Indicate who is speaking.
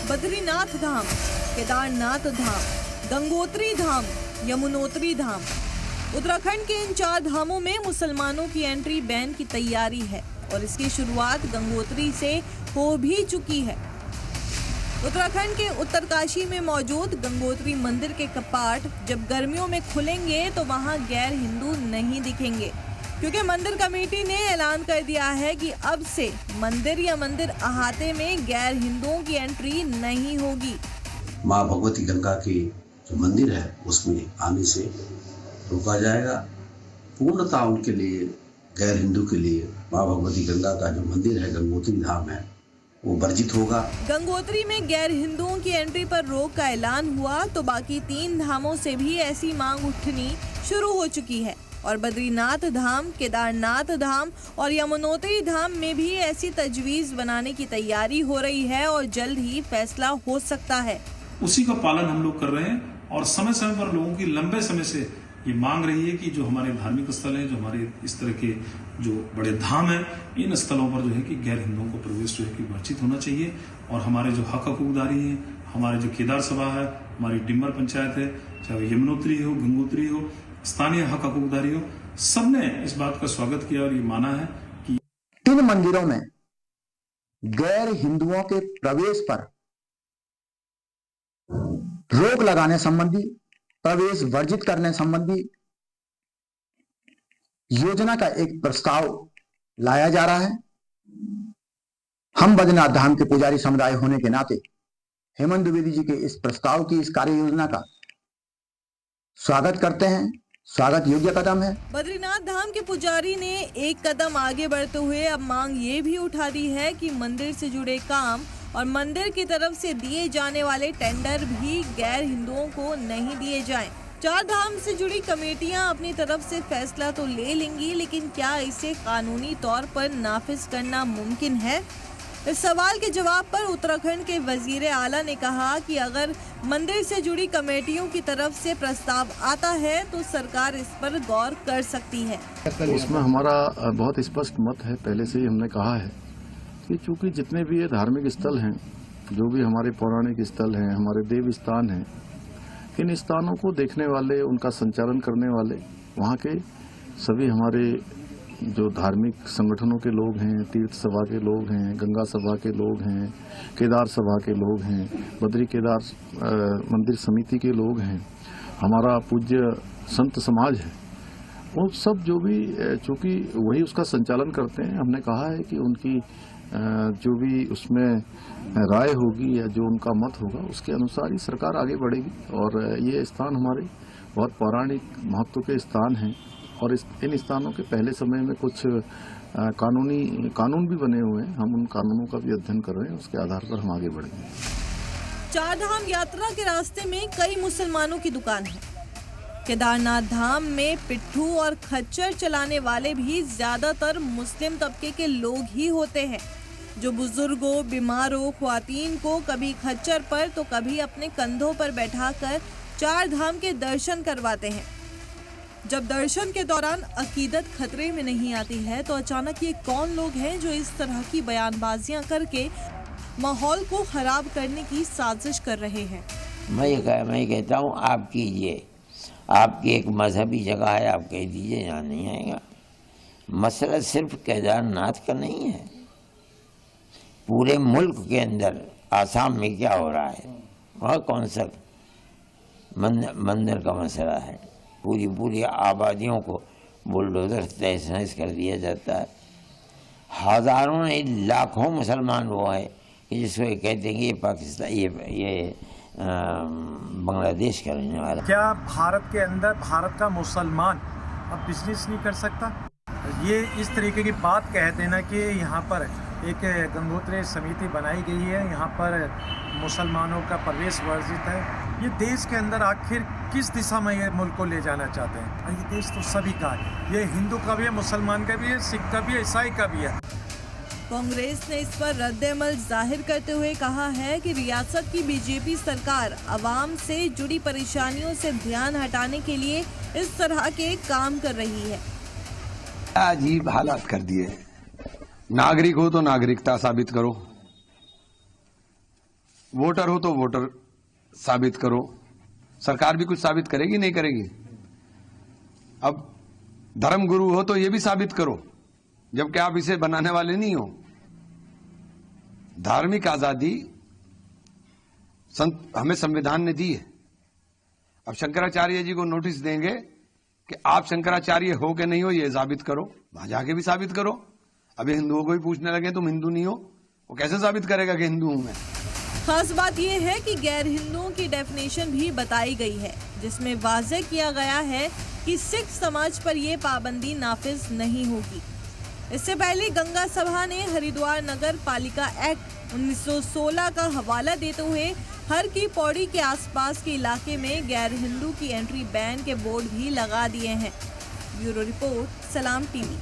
Speaker 1: बद्रीनाथ धाम, केदारनाथ धाम, गंगोत्री धाम, यमुनोत्री धाम। उत्तराखंड के इन 4 धामों में मुसलमानों की एंट्री बैन की तैयारी है और इसकी शुरुआत गंगोत्री से हो भी चुकी है। उत्तराखंड के उत्तरकाशी में मौजूद गंगोत्री मंदिर के कपाट जब गर्मियों में खुलेंगे तो वहां गैर हिंदू नहीं दिखेंगे, क्योंकि मंदिर कमेटी ने ऐलान कर दिया है कि अब से मंदिर या मंदिर अहाते में गैर हिंदुओं की एंट्री नहीं होगी।
Speaker 2: माँ भगवती गंगा के जो मंदिर है उसमें आने से रोका जाएगा। पूर्णतः उनके लिए, गैर हिंदू के लिए माँ भगवती गंगा का जो मंदिर है, गंगोत्री धाम है, वो वर्जित होगा।
Speaker 1: गंगोत्री में गैर हिंदुओं की एंट्री पर रोक का ऐलान हुआ तो बाकी 3 धामों से भी ऐसी मांग उठनी शुरू हो चुकी है और बद्रीनाथ धाम, केदारनाथ धाम और यमुनोत्री धाम में भी ऐसी तजवीज बनाने की तैयारी हो रही है और जल्द ही फैसला हो सकता है।
Speaker 3: उसी का पालन हम लोग कर रहे हैं और समय समय पर लोगों की लंबे समय से ये मांग रही है कि जो हमारे धार्मिक स्थल हैं, जो हमारे इस तरह के जो बड़े धाम हैं, इन स्थलों पर जो है कि गैर हिंदुओं को प्रवेश जो है कि वर्जित होना चाहिए। और हमारे जो हक हकूकदारी है, हमारे जो केदार सभा है, हमारी डिम्बर पंचायत है, चाहे यमुनोत्री हो, गंगोत्री हो, स्थानीय हक हकूकदारी हो, सबने इस बात का स्वागत किया और ये माना है कि
Speaker 4: इन मंदिरों में गैर हिंदुओं के प्रवेश पर रोक लगाने संबंधी, प्रवेश वर्जित करने संबंधी योजना का एक प्रस्ताव लाया जा रहा है। हम बद्रीनाथ धाम के पुजारी समुदाय होने के नाते हेमंत द्विवेदी जी के इस प्रस्ताव की, इस कार्य योजना का स्वागत करते हैं। स्वागत योग्य कदम है।
Speaker 1: बद्रीनाथ धाम के पुजारी ने एक कदम आगे बढ़ते हुए अब मांग ये भी उठा दी है कि मंदिर से जुड़े काम और मंदिर की तरफ से दिए जाने वाले टेंडर भी गैर हिंदुओं को नहीं दिए जाएं। 4 धाम से जुड़ी कमेटियां अपनी तरफ से फैसला तो ले लेंगी, लेकिन क्या इसे कानूनी तौर पर नाफिज करना मुमकिन है? इस सवाल के जवाब पर उत्तराखंड के वजीर आला ने कहा कि अगर मंदिर से जुड़ी कमेटियों की तरफ से प्रस्ताव आता है तो सरकार इस पर गौर कर सकती है।
Speaker 5: इसमें हमारा बहुत स्पष्ट मत है, पहले से ही हमने कहा है कि चूंकि जितने भी ये धार्मिक स्थल हैं, जो भी हमारे पौराणिक स्थल हैं, हमारे देव स्थान हैं, इन स्थानों को देखने वाले, उनका संचालन करने वाले वहाँ के सभी हमारे जो धार्मिक संगठनों के लोग हैं, तीर्थ सभा के लोग हैं, गंगा सभा के लोग हैं, केदार सभा के लोग हैं, बद्री केदार मंदिर समिति के लोग हैं, हमारा पूज्य संत समाज है, वो सब जो भी, चूँकि वही उसका संचालन करते हैं, हमने कहा है कि उनकी जो भी उसमें राय होगी या जो उनका मत होगा उसके अनुसार ही सरकार आगे बढ़ेगी। और ये स्थान हमारे बहुत पौराणिक महत्व के स्थान हैं और इन स्थानों के पहले समय में कुछ कानून भी बने हुए हैं। हम उन कानूनों का भी अध्ययन कर रहे हैं, उसके आधार पर हम आगे बढ़ेंगे।
Speaker 1: 4 धाम यात्रा के रास्ते में कई मुसलमानों की दुकान है। केदारनाथ धाम में पिट्ठू और खच्चर चलाने वाले भी ज्यादातर मुस्लिम तबके के लोग ही होते हैं, जो बुजुर्गों, बीमारों, ख्वातीन को कभी खच्चर पर तो कभी अपने कंधों पर बैठाकर 4 धाम के दर्शन करवाते हैं। जब दर्शन के दौरान अकीदत खतरे में नहीं आती है तो अचानक ये कौन लोग हैं जो इस तरह की बयानबाजियां करके माहौल को खराब करने की साजिश कर रहे हैं।
Speaker 6: मैं कहता हूँ आप कीजिए, आपकी एक मजहबी जगह है, आप कह दीजिए, यहाँ नहीं आएगा। मसला सिर्फ केदारनाथ का नहीं है, पूरे मुल्क के अंदर आसाम में क्या हो रहा है, वहाँ कौन सा मंदिर का मसला है, पूरी आबादियों को बुलडोजर तहस नहस कर दिया जाता है। हज़ारों नहीं लाखों मुसलमान वो है कि जिसको कहते हैं कि ये पाकिस्तान, ये बांग्लादेश का रहने वाला।
Speaker 7: क्या भारत के अंदर भारत का मुसलमान अब बिजनेस नहीं कर सकता? ये इस तरीके की बात कहते हैं ना कि यहाँ पर एक गंगोत्री समिति बनाई गई है, यहाँ पर मुसलमानों का प्रवेश वर्जित है। ये देश के अंदर आखिर किस दिशा में ये मुल्क को ले जाना चाहते हैं? ये देश तो सभी का है, ये हिंदू का भी है, मुसलमान का भी है, सिख का भी है, ईसाई का भी है।
Speaker 1: कांग्रेस ने इस पर रद्द-ए-अमल जाहिर करते हुए कहा है कि रियासत की बीजेपी सरकार अवाम से जुड़ी परेशानियों से ध्यान हटाने के लिए इस तरह के काम कर रही है।
Speaker 8: अजीब हालात कर दिए, नागरिक हो तो नागरिकता साबित करो, वोटर हो तो वोटर साबित करो, सरकार भी कुछ साबित करेगी नहीं करेगी। अब धर्म गुरु हो तो ये भी साबित करो, जबकि आप इसे बनाने वाले नहीं हो। धार्मिक आजादी हमें संविधान ने दी है। अब शंकराचार्य जी को नोटिस देंगे कि आप शंकराचार्य हो कि नहीं हो, ये साबित करो, वहां जाके भी साबित करो। अभी हिंदुओं को भी पूछने लगे तुम हिंदू नहीं हो, वो कैसे साबित करेगा कि हिंदू हूं मैं।
Speaker 1: खास बात यह है कि गैर हिंदुओं की डेफिनेशन भी बताई गई है, जिसमें वाज़ेह किया गया है कि सिख समाज पर यह पाबंदी नाफिज नहीं होगी। इससे पहले गंगा सभा ने हरिद्वार नगर पालिका एक्ट 1916 का हवाला देते हुए हर की पौड़ी के आसपास के इलाके में गैर हिंदू की एंट्री बैन के बोर्ड भी लगा दिए हैं। ब्यूरो रिपोर्ट, सलाम टीवी।